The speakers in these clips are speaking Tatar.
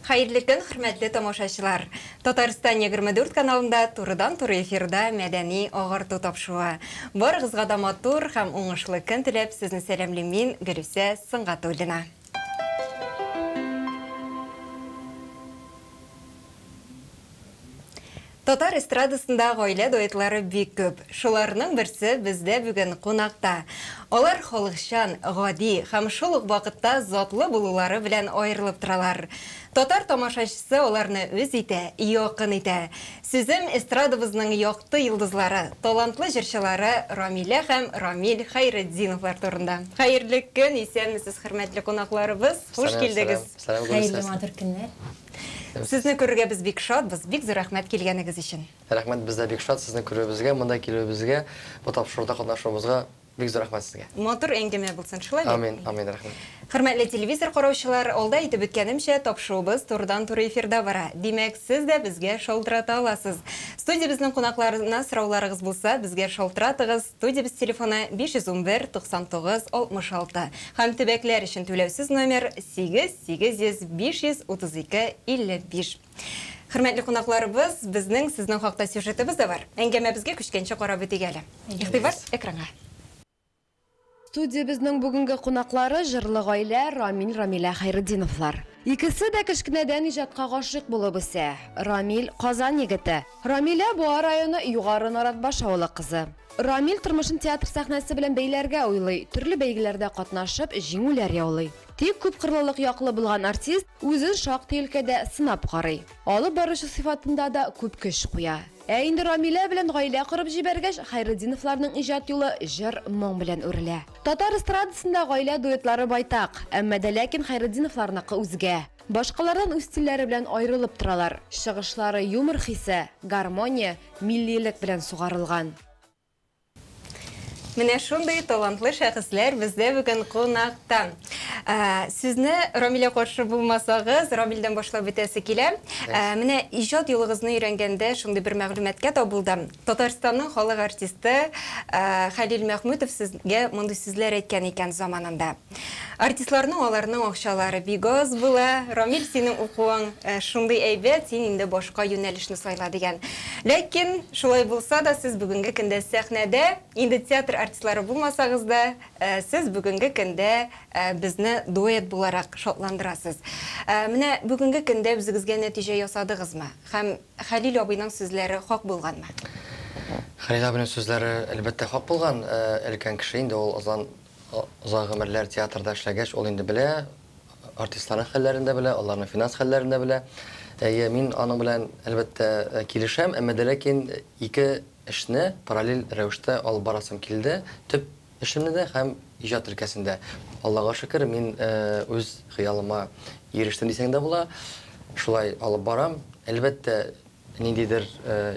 Hayırlı gün, hürmetli tomoshachilar. Tataristan 24 kanalında turdan-tur efirda medeni ağırtı tapşuğa. Barıgızga da matur hem oңышлы kün tilep sizni selamlaymin Gülüse Sыңғатуллина. Татар эстрадасында гаилә дуэтлары бик күп. Шуларның берсе бездә бүген кунакта. Алар халыкчан, гади һәм шул ук вакытта затлы булулары белән аерылып торалар. Татар тамашачысы аларны үз итә, якын итә. Сүзем эстрадабызның якты йолдызлары, талантлы җырчылары Рамилә һәм Рамил Хайретдиновлар турында. Хәерле көн, исәнмесез, хөрмәтле кунакларыбыз. Хуш килдегез. Хәерле матур көннәр. Сезне күрергә без бик шатбыз, бик зур рәхмәт килгәнегез өчен. Рәхмәт, бездә бик шат сезне күрүебезгә, монда килүебезгә, бу тапшыруда катнашуыбызга бик зур рәхмәт сезгә. Матур әңгәмә булсын, шулай. Амин, амин, рәхмәт. Хөрмәтле телевизор караучылар, алда әйтеп үткәнемчә, тапшыруыбыз турыдан-тур эфирда бара. Димәк, сез дә безгә шалтырата аласыз. Студиябезнең кунакларына сорауларыгыз булса, безгә шалтыратыгыз. Студиябыз телефоны 511 99 66. Һәм төбәкләр өчен түләүсез номер 8800 532 55. Хөрмәтле кунакларыбыз, безнең сезнең хакта сюжетыбыз да бар. Әңгәмәбезгә күчкәнчә карап үтик әле. Игътибар экранга. Студиябезнең бүгенге кунаклары җырлы гаилә Рамилә Хайретдиновлар. Икесе дә кечкенәдән иҗатка гашыйк булып үсә. Рамил Казан егете. Рамилә Буа районы Югары Наратбаш авылы кызы. Рамил тормышын театр сәхнәсе белән бәйләргә уйлый, төрле бәйгеләрдә катнашып, җиңүләр яулый. Тик күп кырлылык яклы булган артист үзен шактый өлкәдә сынап карый. Алып барышы сыйфатында да күп көч куя. Инде Рамилә белән гаилә кырып җибәргәч, Хайретдиновларның иҗат юлы җыр моң белән үрелә. Татар эстрадасында гаилә дуэтлары байтак, әмма дә ләкин Хайретдиновларныкы үзгә. Башкалардан үз стильләре белән аерылып торалар. Чыгышлары юмор хисе, гармония, миллилек белән сугарылган. Менә шундый талантлы шәхесләр бездә бүген кунакта. Сезне Рамилә каршы булмасагыз, Рамилдән башлап бетәсе килә. Менә иҗат юлыгызны өйрәнгәндә шундый бер мәгълүматкә табылдым. Татарстанның халык артисты Хәлил Мәхмүтов сезгә мондый сүзләр әйткән икән заманында. Артистларның аларның акчалары бик аз була. Рамил, синең укуың шундый әйбәт, син инде башка юнәлешне сайла дигән. Ләкин шулай булса да сез бүгенге көндә сәхнәдә, инде театр артистлары булмасагыз да, сез бүгенге көндә безне дуэт буларак шатландырасыз. Менә бүгенге көндә үзегезгә нәтиҗә ясадыгызмы? Һәм Хәлил абыйның сүзләре хак булганмы? Хәлил абыйның сүзләре әлбәттә хак булган. Өлкән кеше инде ул озак гомерләр театрда эшләгәч, ул инде белә, артистларның хәлләрен дә белә, аларның финанс хәлләрен дә белә. Мин аның белән әлбәттә килешәм, әмма дә ләкин ике эшне параллель рәвештә алып барасым килде. Төп эшемне дә һәм иҗат өлкәсендә. Аллага шөкер, мин үз хыялыма ирештем дисәң дә була. Шулай алып барам. Әлбәттә ниндидер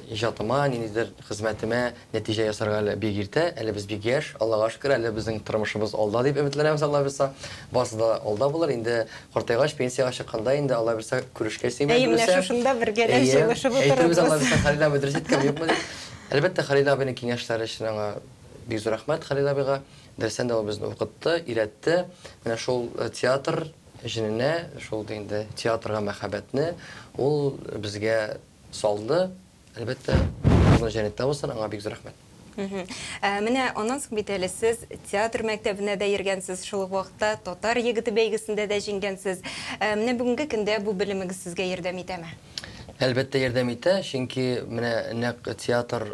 иҗатыма, ниндидер хезмәтемә нәтиҗә ясарга әле бик иртә, әле без бик яшь. Аллага шөкер, әле безнең тормышыбыз алда дип өметләнәбез, Алла бирсә. Басы да алда булыр. Инде картайгач, пенсияга чыкканда инде Алла бирсә күрешкәсем дә менә шушында бергәләп җыелышып Әйтәбез, Алла утырабыз. бирсә, Хәлил абый дөрес әйткән юкмы дип. Әлбәттә, Хәлил абыйның киңәшләре өчен аңа бик зур рәхмәт. Хәлил абыйга дәрестән дә ул безне укытты, өйрәтте. Менә шул театр җиненә, шул инде театрга мәхәббәтне ул безгә салды. Әлбәттә, ул җәннәттә булсын, аңа бик зур рәхмәт. Менә аннан соң бит әле сез театр мәктәбенә дә йөргәнсез, шул ук вакытта татар егете бәйгесендә дә җиңгәнсез. Менә бүгенге көндә бу белемегез сезгә ярдәм итәме? Әлбәттә ярдәм итә, чөнки менә нәкъ театр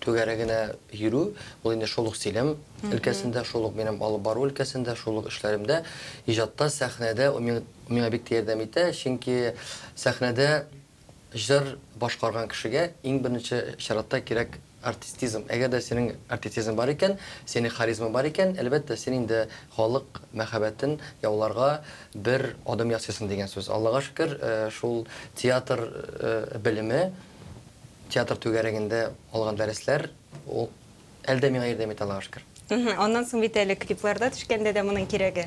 түгәрәгенә йөрү, ул инде шул ук сөйләм өлкәсендә, шул ук минем алып бару өлкәсендә, шул ук эшләремдә, иҗатта, сәхнәдә миңа бик ярдәм итә, чөнки сәхнәдә җыр башкарган кешегә иң беренче чиратта кирәк артистизм. Әгәр дә синең артистизм бар икән, синең харизма бар икән, әлбәттә син инде халык мәхәббәтен яуларга бер адым ясыйсың дигән сүз. Аллага шөкер, шул театр белеме, театр түгәрәгендә алган дәресләр, ул әлдә миңа ярдәм итә, Аллага шөкер. Аннан соң бит әле клипларда төшкәндә дә моның кирәге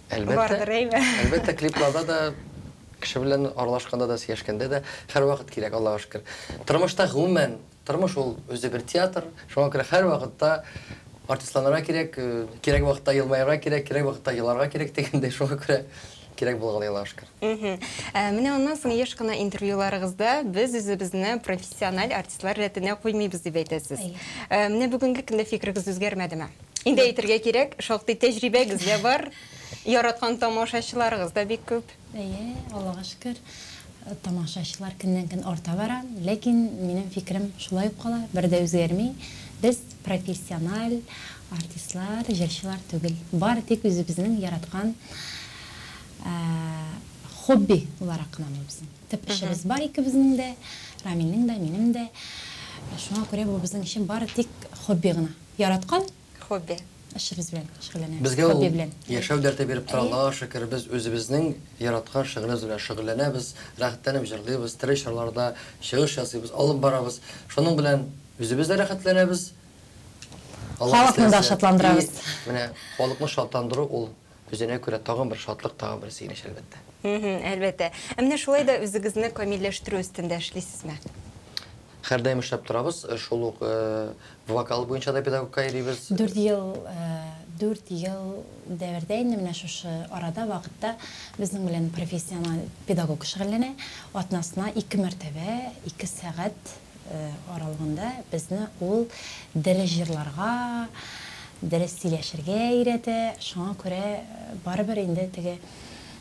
Әлбәттә, бардыр, әйме? әлбәттә клипларда да, кеше белән аралашканда да, сөйләшкәндә дә һәрвакыт кирәк, Аллага шөкер. Тормышта гомумән, тормыш ул үзе бер театр, шуңа күрә һәрвакытта артистларга кирәк, кирәк вакытта елмаярга кирәк, кирәк вакытта еларга кирәк дигәндәй, шуңа күрә кирәк булган Аллаһка шөкер. Менә аннан соң еш кына интервьюларыгызда без үзебезне профессиональ артистлар рәтенә куймыйбыз дип әйтәсез. Менә бүгенге көндә фикерегез үзгәрмәдеме? Инде әйтергә кирәк, шактый тәҗрибәгез дә бар. Яраткан тамашачыларыгыз да бик күп. Аллаһка шөкер. Тамашачылар көннән-көн арта бара, ләкин минем фикерем шулай ук кала, бер дә үзгәрми. Без профессиональ артистлар, җырчылар түгел. Бар тик үзебезнең яраткан хобби буларак кына безнең. Төп эшебез бар икебезнең дә, Рамилнең дә, минем дә. Шуңа күрә бу безнең өчен бары тик хобби гына. Яраткан Хобби. эшебез белән шөгыльләнәбез. Безгә ул яшәү дәрте биреп тора, Аллаһка шөкер, без үзебезнең яраткан шөгылебез белән шөгыльләнәбез, рәхәтләнеп җырлыйбыз, тирә чырларда чыгыш ясыйбыз, алып барабыз. Шуның белән үзебез дә рәхәтләнәбез. Халыкны да шатландырабыз. Менә халыкны шатландыру ул үзенә күрә тагын бер шатлык, тагын бер сөенеч әлбәттә. Әлбәттә. Менә шулай да үзегезне камилләштерү өстендә эшлисезме? Һәрдаим эшләп торабыз, шул ук вокал буенча да педагогка йөрибез. 4 ел дәвердә инде менә шушы арада вакытта безнең белән профессиональ педагог шөгыльләнә. Атнасына 2 мәртәбә 2 сәгать аралыгында безне ул дөрес җырларга, дөрес сөйләшергә өйрәтә. Шуңа күрә барыбер инде теге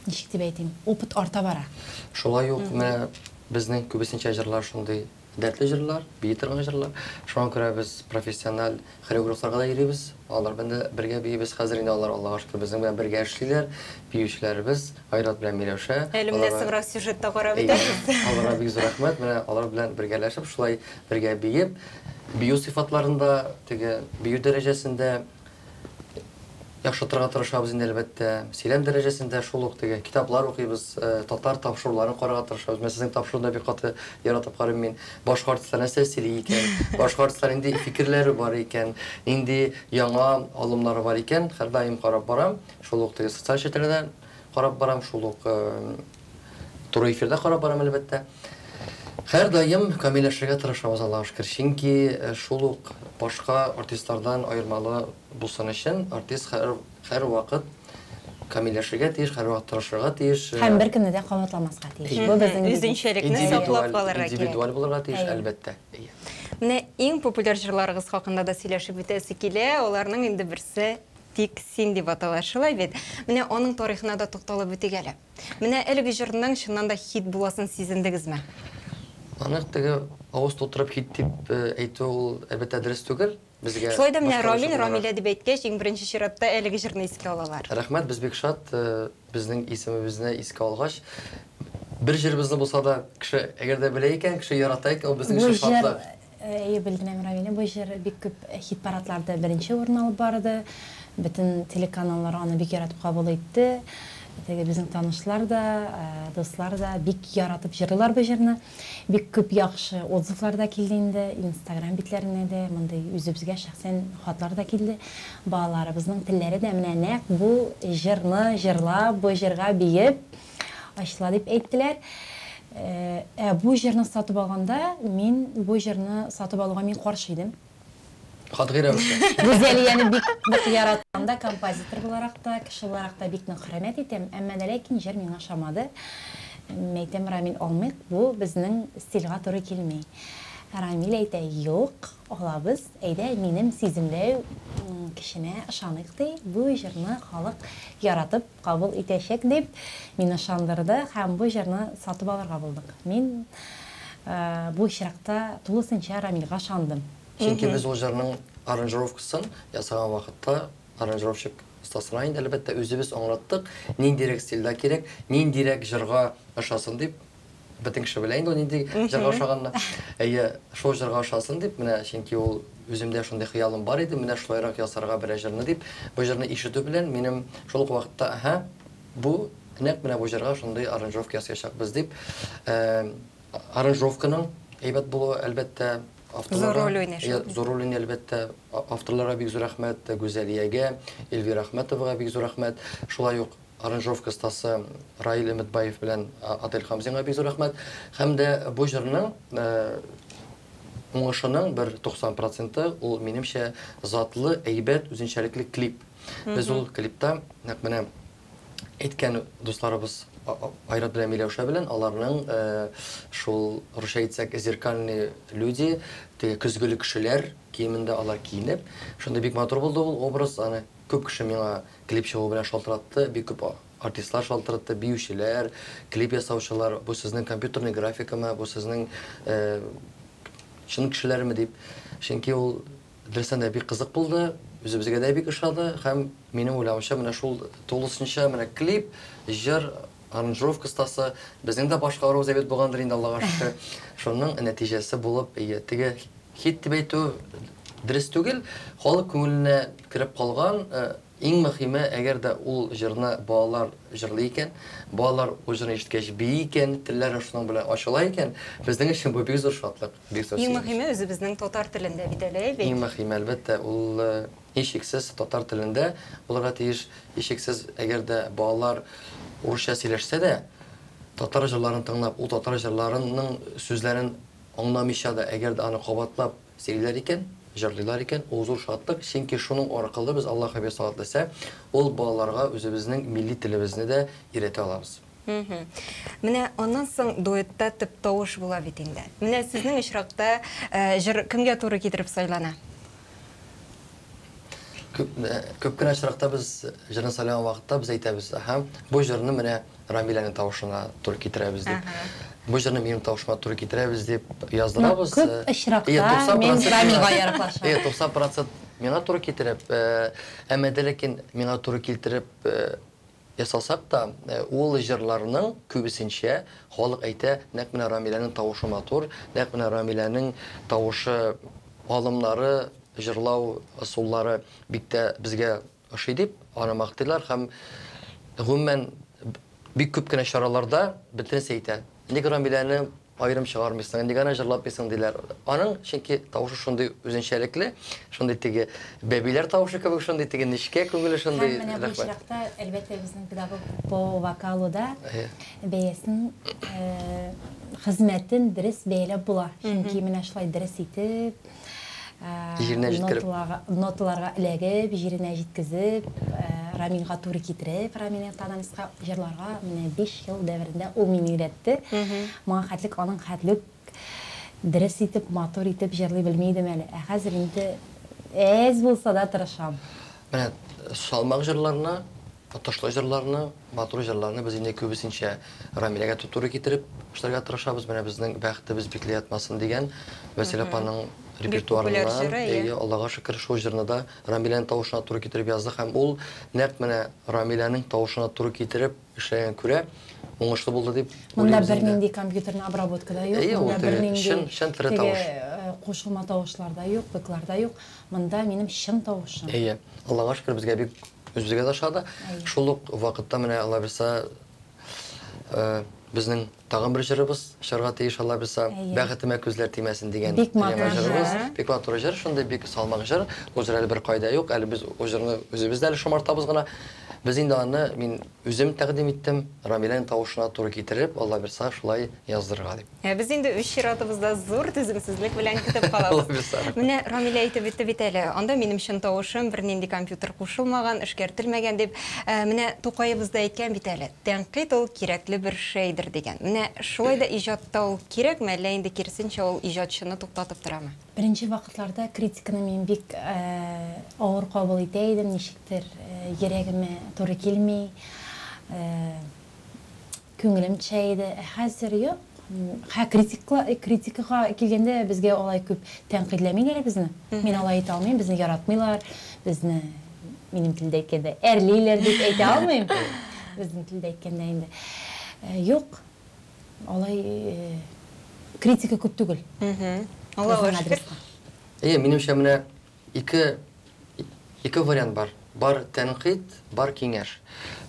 ничек дип әйтим, опыт арта бара. Шулай ук менә безнең күбесенчә җырлар шундый дәртле җырлар, бии торган җырлар. Шуңа күрә без профессиональ хореографларга да йөрибез. Алар белән бергә биебез. Хәзер инде алар Аллаһка шөкер безнең белән бергә эшлиләр. Биючеләребез Айрат белән Миләүшә. Әле менә сыңрак сюжетта карап итәбез. Аларга бик зур рәхмәт. Менә алар белән бергәләшеп, шулай бергә биеп, бию сыйфатларында, теге бию дәрәҗәсендә яхшы торырга тырышабыз инде әлбәттә. Сөйләм дәрәҗәсендә шул ук теге китаплар укыйбыз, татар тапшыруларын карарга тырышабыз. Мен сезнең тапшыруны бик каты яратып карыйм мин. Башка артистлар нәрсә сөйли икән, башка артистлар инде фикерләре бар икән, инде яңа алымнары бар икән, һәрдаим карап барам. Шул ук теге социаль челтәрдә карап барам, шул ук туры эфирдә карап барам әлбәттә. Һәрдаим камилләшергә тырышабыз Аллаһка шөкер. Чөнки шул ук башка артистлардан аермалы булсын өчен артист һәр вакыт камилләшергә тиеш, һәр вакыт тырышырга тиеш. Һәм бер көнне дә кабатламаска тиеш. Бу безнең үзенчәлекне саклап калырга кирәк. Индивидуаль булырга тиеш, әлбәттә. Менә иң популяр җырларыгыз хакында да сөйләшеп үтәсе килә. Аларның инде берсе тик син дип атала, шулай бит. Менә аның тарихына да тукталып үтик әле. Менә әлеге җырның чыннан да хит буласын сизендегезме? Анык теге авыз тутырып хит дип әйтү ул әлбәттә дөрес түгел. Безгә Шулай да менә Рамилә дип әйткәч, иң беренче чиратта әлеге җырны искә алалар. Рәхмәт, без бик шат безнең исемебезне искә алгач. Бер җырыбызны булса да кеше әгәр дә белә икән, кеше ярата икән, ул безнең өчен шатлык. Белдем Рамилә, бу җыр бик күп хит парадларда беренче урын алып барды. Бөтен телеканаллар аны бик яратып кабул итте. Теге безнең танышлар да, дуслар да бик яратып җырлар бу җырны. Бик күп яхшы отзывлар да килде инде, Instagram битләренә дә, мондай үзебезгә шәхсән хатлар да килде. Балаларыбызның телләре дә менә нәкъ бу җырны җырлап, бу җырга биеп ачыла дип әйттеләр. Бу җырны сатып алганда, мин бу җырны сатып алуга мин каршы идем. Хатгыйрә үсә. Гүзәлияне бик яратканда композитор буларак та, кеше буларак та бик нык хөрмәт итәм, әмма дә ләкин җыр миңа ошамады. Мәйтәм, Рамил алмыйк, бу безнең стильгә туры килми. Рамил әйтә, юк, алабыз, әйдә минем сиземләү кешенә ышаныйк ди, бу җырны халык яратып кабул итәчәк дип мин ышандырды һәм бу җырны сатып алырга булдык. Мин бу чиракта тулысынча Рамилга ышандым. Чөнки без ул җырның аранжировкасын ясаган вакытта аранжировщик остасына инде әлбәттә үзебез аңлаттык, ниндирәк стильдә кирәк, ниндирәк җырга ошасын дип. Бөтен кеше белә инде ул нинди җырга ошаганны. Шул җырга ошасын дип, менә чөнки ул үземдә шундый хыялым бар иде, менә шулайрак ясарга бер җырны дип, бу җырны ишетү белән минем шул ук вакытта, бу нәкъ менә бу җырга шундый аранжировка ясаячакбыз дип, аранжировканың әйбәт булуы әлбәттә Зур роль уйнашты. Зур роль әлбәттә авторларга бик зур рәхмәт, Гүзәлиягә, Эльвира Әхмәтовага бик зур рәхмәт. Шулай ук аранжировка стасы Раил Әмәтбаев белән Адель Хамзинга бик зур рәхмәт. Һәм дә бу җырның уңышының бер 90% ул минемчә затлы, әйбәт, үзенчәлекле клип. Без ул клипта нәкъ менә әйткән дусларыбыз Айрат белән Миләүшә белән аларның шул русча әйтсәк зеркальные люди, теге көзгеле кешеләр киемендә алар киенеп, шунда бик матур булды ул образ, аны күп кеше миңа клип чыгу белән шалтыратты, бик күп артистлар шалтыратты, биючеләр, клип ясаучылар, бу сезнең компьютерный графикамы, бу сезнең шын кешеләрме дип. Чөнки ул дөрестән дә бик кызык булды, үзебезгә дә бик ошады һәм минем уйлавымча менә шул тулысынча менә клип, җыр, аранжировка стасы безнең дә башкару зәбит булгандыр инде Аллага шөкер. Шуның нәтиҗәсе булып, теге хит дип әйтү дөрес түгел, халык күңеленә кирип калган. Иң мөһиме, әгәр дә ул җырны балалар җырлый икән, балалар ул җырны ишеткәч бии икән, телләре шуның белән ачыла икән, безнең өчен бу бик зур шатлык, бик зур. Иң мөһиме үзебезнең татар телендә бит әле. Иң мөһиме әлбәттә ул һичшиксез татар телендә булырга тиеш. Һичшиксез, әгәр дә балалар урысча сөйләшсә дә, татар җырларын тыңлап, ул татар җырларының сүзләрен аңламыйча да, әгәр дә аны кабатлап сөйләр икән, җырлыйлар икән, ул зур шатлык. Чөнки шуның аркылы без Аллаһ хәбир сагатласа, ул балаларга үзебезнең милли телебезне дә өйрәтә алабыз. Менә аннан соң дуэтта төп тавыш була бит инде. Менә сезнең очракта җыр кемгә туры китереп сайлана? Күп кенә очракта без җырны сайлаган вакытта без әйтәбез, бу җырны менә Рамиләнең тавышына туры китерәбез дип. Бу җырны минем тавышыма туры китерәбез дип яздырабыз. Күп очракта мен Рамилга яраклашам. 90% миңа туры китереп, әмма дә ләкин миңа туры китереп ясалсак та, ул җырларның күбесенчә халык әйтә, нәкъ менә Рамиләнең тавышы матур, нәкъ менә Рамиләнең тавышы алымнары, җырлау ысуллары бик тә безгә ошый дип аны мактыйлар һәм гомумән бик күп кенә чараларда бөтенесе әйтә. Нигә Рамиләне аерым чыгармыйсың, нигә аны җырлап бисең диләр. Аның чөнки тавышы шундый үзенчәлекле, шундый теге бәбиләр тавышы кебек, шундый теге нечкә күңеле шундый. Менә бу очракта әлбәттә безнең педагог по вокалуда бәясен хезмәтен дөрес бәяләп була. Чөнки менә шулай дөрес итеп ноталарга эләгеп, җиренә җиткезеп, Рамилга туры китереп, Рамилның таныска җырларга менә 5 ел дәврендә ул мине өйрәтте. Моңа хәтлек аның хәтлек дөрес итеп, матур итеп җырлый белмәйдем әле. Хәзер инде әз булса да тырышам. Менә салмак җырларны, ташлы җырларны, матур җырларны без инде күбесенчә Рамиләгә туры китереп эшләргә тырышабыз. Менә безнең бәхетебез бикле ятмасын дигән Василия апаның репертуарына, Аллага шөкер, шул җырны да Рамиләнең тавышына туры китереп язды һәм ул нәкъ менә Рамиләнең тавышына туры китереп эшләгән күрә уңышлы булды дип Монда бернинди компьютерный обработка да юк, монда бернинди тавыш, кушылма тавышлар да юк, быклар да юк. Монда минем чын тавышым. Аллага шөкер, безгә бик үзебезгә дә шады. Шул ук вакытта менә Алла бирсә безнең тагын бер җырыбыз чыгарга тиеш, Алла бирсә, бәхетемә күзләр тимәсен дигән җырыбыз. Бик матур җыр, шундый бик салмак җыр. Ул җыр әле бер кайда юк, әле без ул җырны үзебез дә шомартабыз гына. Biz инде аны мин үзем тәкъдим иттем, Рамиләнең тавышына туры китереп, Алла бирсә, шулай яздырырга дип. Без инде үз чиратыбызда зур түземсезлек белән көтеп калабыз. Менә Рамилә әйтеп бит әле, анда минем чын тавышым бернинди компьютер кушылмаган, эшкәртелмәгән дип, менә Тукаебызда әйткән бит әле. Тәнкыйть ул кирәкле бер шейдер дигән. Менә шулай да иҗатта ул кирәкме, әллә инде кирсенчә ул иҗатчыны туктатып турамы? Беренче вакытларда критиканы мин бик авыр кабул итә идем, ничектер йөрәгемә туры килми, күңелем чәйде. Хәзер юк. Критикага килгәндә безгә алай күп тәнкыйтьләмиләр безне. Мин алай әйтә алмыйм, безне яратмыйлар, безне минем телдә әйткәндә әрлиләр дип әйтә алмыйм. Безнең телдә әйткәндә инде. Юк. Алай критика күп түгел. Аллага шөкер. Минемчә менә ике вариант бар. Бар тәнкыйть, бар киңәш.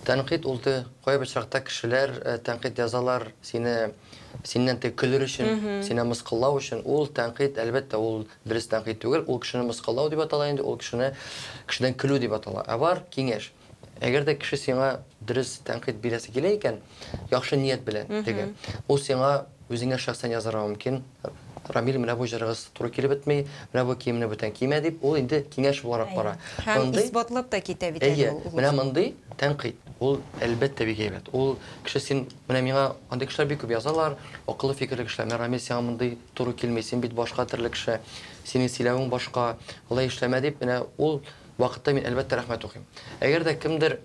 Тәнкыйть ул кая башракта кешеләр тәнкыйть язалар, синнән көлер өчен, сине мыскыллау өчен. Ул тәнкыйть әлбәттә ул дөрес тәнкыйть түгел, ул кешене мыскыллау дип атала инде, ул кешедән көлү дип атала. Бар киңәш. Әгәр дә кеше сиңа дөрес тәнкыйть бирәсе килә икән, яхшы ният белән теге. Ул сиңа үзеңә шәхсән язарга мөмкин. Рамил менә бу җырыгыз туры килеп бетми, менә бу киемне бүтән киемә дип, ул инде киңәш буларак бара. Һәм исбатлап та китә бит Әйе, ул. менә мондый тәнкыйть, ул әлбәттә бик әйбәт. Ул кеше син менә миңа андый кешеләр бик күп язалар, акыллы фикерле кешеләр. Менә Рамил сиңа мондый туры килми, син бит башка төрле кеше, синең сөйләвең башка, алай эшләмә дип, менә ул вакытта мин әлбәттә рәхмәт укыйм. Әгәр дә кемдер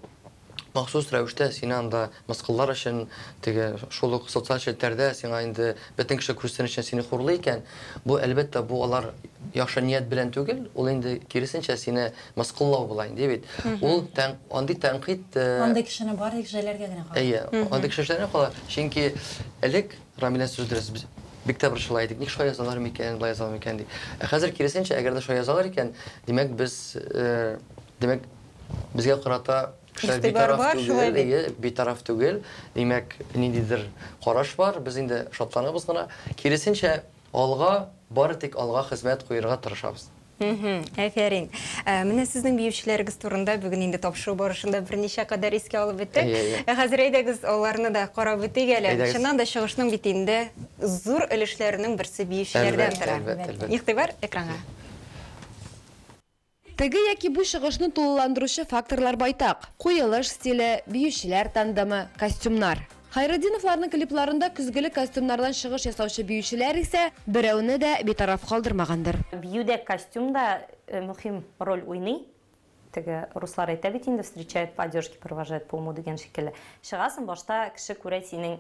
махсус рәвештә сине анда мыскыллар өчен теге шул ук социаль челтәрдә сиңа инде бөтен кеше күрсен өчен сине хурлый икән, бу әлбәттә бу алар яхшы ният белән түгел, ул инде киресенчә сине мыскыллау була инде бит. Ул андый тәнкыйть Андай кешене бар кешеләргә генә кала. әйе, андый кешеләргә кала. Чөнки элек Рамилә сүздерез без бик тә бер шулай идек. Ник шулай язалар микән, булай язалар микән ди. Хәзер киресенчә, әгәр дә шулай язалар икән, димәк без димәк безгә карата Игътибар бар, шулай бит. битараф түгел, димәк, ниндидер караш бар, без инде шатланабыз гына. Киресенчә, алга, бары тик алга хезмәт куярга тырышабыз. Әфәрин. Менә сезнең биючеләрегез турында бүген инде тапшыру барышында берничә кадәр искә алып беттек. Хәзер әйдәгез аларны да карап битик әле. Чыннан да чыгышның битендә зур өлешләренең берсе биючеләрдән тора. Игътибар экранга. Теге яки бу чыгышны тулыландыручы факторлар байтак. Куелыш стиле, биючеләр тандемы, костюмнар. Хайретдиновларның клипларында көзгеле костюмнардан чыгыш ясаучы биючеләр исә берәүне дә битараф калдырмагандыр. Биюдә костюмда мөһим роль уйный. Теге руслар әйтә бит инде встречают по одежке, провожают по уму дигән шикелле. Чыгасың башта кеше күрә синең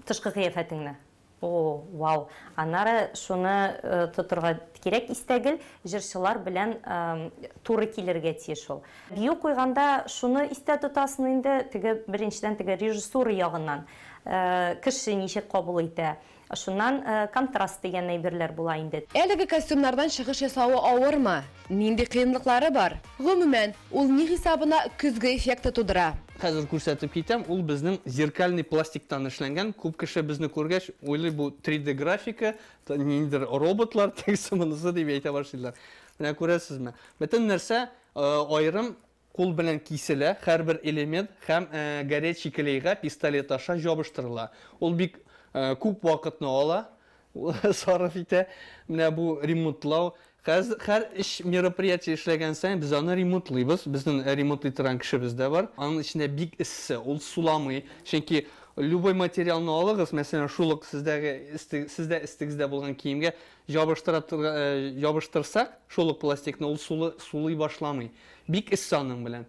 тышкы кыяфәтеңне. О, вау. Аннары шуны тотырга кирәк истәгел, җырчылар белән туры килергә тиеш ул. Бию куйганда шуны истә тотасың инде, теге беренчедән теге режиссура ягыннан. Кеше ничек кабул итә. Шуннан контраст дигән әйберләр була инде. Әлеге костюмнардан чыгыш ясауы авырмы? Нинди кыенлыклары бар? Гомумән, ул ни хисабына көзгө эффекты тудыра? Хәзер күрсәтеп китәм, ул безнең зеркальный пластиктан эшләнгән. Күп кеше безне күргәч, уйлый бу 3D графика, ниндидер роботлар тексымынысы дип әйтә башлыйлар. Менә күрәсезме? Бөтен нәрсә аерым кул белән киселә, һәрбер элемент һәм горячий клейга пистолет аша ябыштырыла. Ул бик күп вакытны ала, сарыф итә. Менә бу ремонтлау. Һәр эш мероприятие эшләгән саен без аны ремонтлыйбыз. Безнең ремонтлый торган кеше бездә бар. Аның içində бик эссе, ул суламый. Чөнки любой материалны алыгыз, мәсәлән, шулык сездә истегездә булган киемгә ябыштырсак, шулык пластикны ул сулый башламый. Бик эссе аның белән.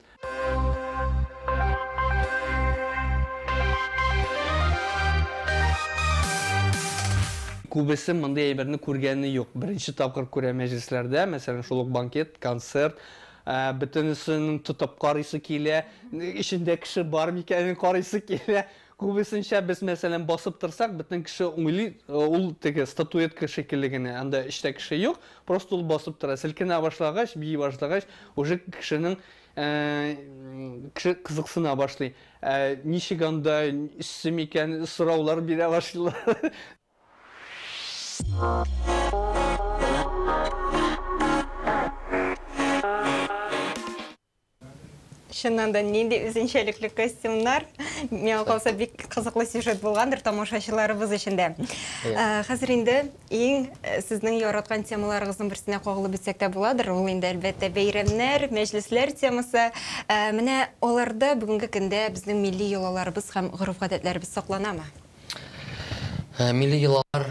Күбесе мондай әйберне күргәне юк. Беренче тапкыр күрә мәҗлесләрдә, мәсәлән, шулык банкет, концерт, бөтенесен тотып карыйсы килә, ичендә кеше бар микәнен карыйсы килә. Күбесенчә без мәсәлән басып торсак, бөтен кеше уйлый, ул теге статуэтка шикелле генә, анда эштә кеше юк, просто ул басып тора. Селкенә башлагач, бии башлагач, уже кешенең кеше кызыксына башлый. Ничек анда иссе микән сораулар бирә башлыйлар. Шыннан да нинди үзенчәлекле костюмнар. Миңа калса бик кызыклы сюжет булгандыр тамашачыларыбыз өчен дә. Хәзер инде иң сезнең яраткан темаларыгызның берсенә кагылып бетсәк тә буладыр. Ул инде әлбәттә бәйрәмнәр, мәҗлесләр темасы. Менә аларда бүгенге көндә безнең милли йолаларыбыз һәм гореф-гадәтләребез сакланамы? Милли йолалар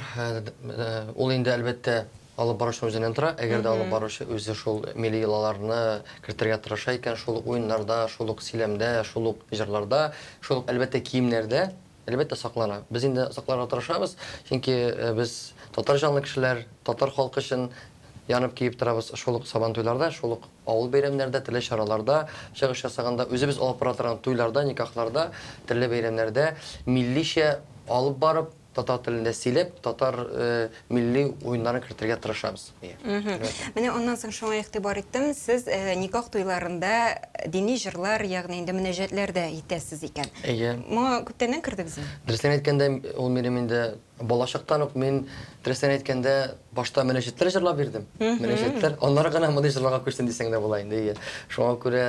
ул инде әлбәттә алып барышы үзеннән тора. Әгәр дә алып барышы үзе шул милли йолаларны кертергә тырыша икән, шул уеннарда, шул сөйләмдә, шул җырларда, шул әлбәттә киемнәрдә әлбәттә саклана. Без инде сакларга тырышабыз, чөнки без татар җанлы кешеләр, татар халкы өчен янып киеп торабыз шул сабан туйларда, шул авыл бәйрәмнәрдә, төрле чараларда, чыгыш ясаганда, үзебез алып бара торган туйларда, никахларда, төрле бәйрәмнәрдә милличә алып барып татар телендә сөйләп, татар милли уеннарын кертергә тырышабыз. Менә оннан соң шуңа игътибар иттем, сез никах туйларында дини җырлар, ягъни инде мөнәҗәтләр дә итәсез икән. Моңа күптәннән кердегезме? Дөрестән әйткәндә, ул минем инде балачактан ук мин дөрестән әйткәндә башта мөнәҗәтләр җырлап бирдем. Мөнәҗәтләр, аннары гына мондый җырларга күчтем дисәң дә була инде. Шуңа күрә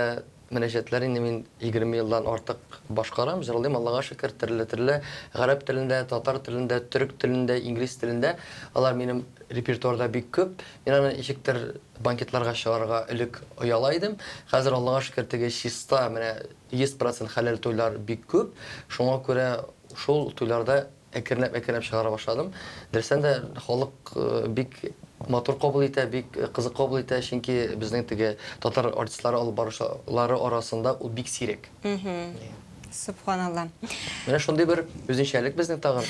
мөнәҗәтләр инде мин 20 елдан артык башкарам, җырлыйм, Аллага шөкер, төрле гарәп телендә, татар телендә, төрек телендә, инглиз телендә. Алар минем репертуарда бик күп. Мин аны ичектер банкетларга чыгарга элек ояла идем. Хәзер Аллага шөкер теге чиста, менә 100% хәләл туйлар бик күп. Шуңа күрә шул туйларда әкренләп чыгара башладым. Дөресен дә халык бик матур кабул итә, бик кызык кабул итә, чөнки безнең теге татар артистлары алып баручылары арасында ул бик сирәк. Субханалла. Менә шундый бер үзенчәлек безнең тагын.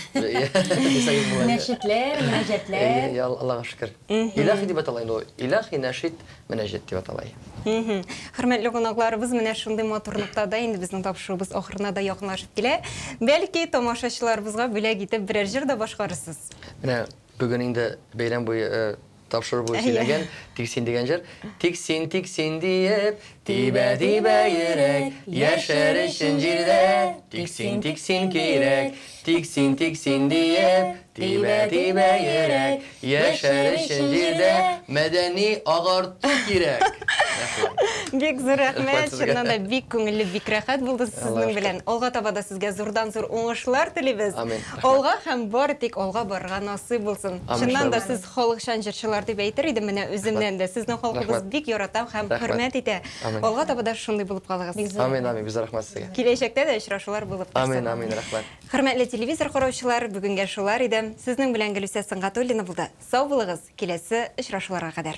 Нәшитләр, мөнәҗәтләр. Я Аллага шөкер. Илаһи дип аталай ул. Илаһи нәшид мөнәҗәт дип аталай. Хөрмәтле кунакларыбыз, менә шундый матурлыкта да инде безнең тапшыруыбыз ахырына да якынлашып килә. Бәлки тамашачыларыбызга бүләк итеп берәр җыр да башкарырсыз. Менә бүген инде бәйрәм буе тапшырып буе сөйләгән тик син дигән җыр. Тик син диеп, тибә йөрәк, яшәр өчен җирдә. Тик син кирәк, тик син диеп, тибә йөрәк, яшәр өчен җирдә. Мәдәни агарту кирәк. Бик зур рәхмәт, чыннан да бик күңелле, бик рәхәт булды сезнең белән. Алга таба да сезгә зурдан-зур уңышлар телибез. Алга һәм бары тик алга барырга насыйп булсын. Чыннан да сез халыкчан җырчылар дип әйтер идем, менә үземнән дә сезнең халкыбыз бик ярата һәм хөрмәт итә. Алга таба да шундый булып калыгыз. Амин, без рәхмәт сезгә. Киләчәктә дә очрашулар булып торсын. Амин, рәхмәт. Хөрмәтле телевизор караучылар, бүгенгә шулар иде. Сезнең белән Гөлүсә Сыңгатуллина булды. Сау булыгыз, киләсе очрашуларга кадәр.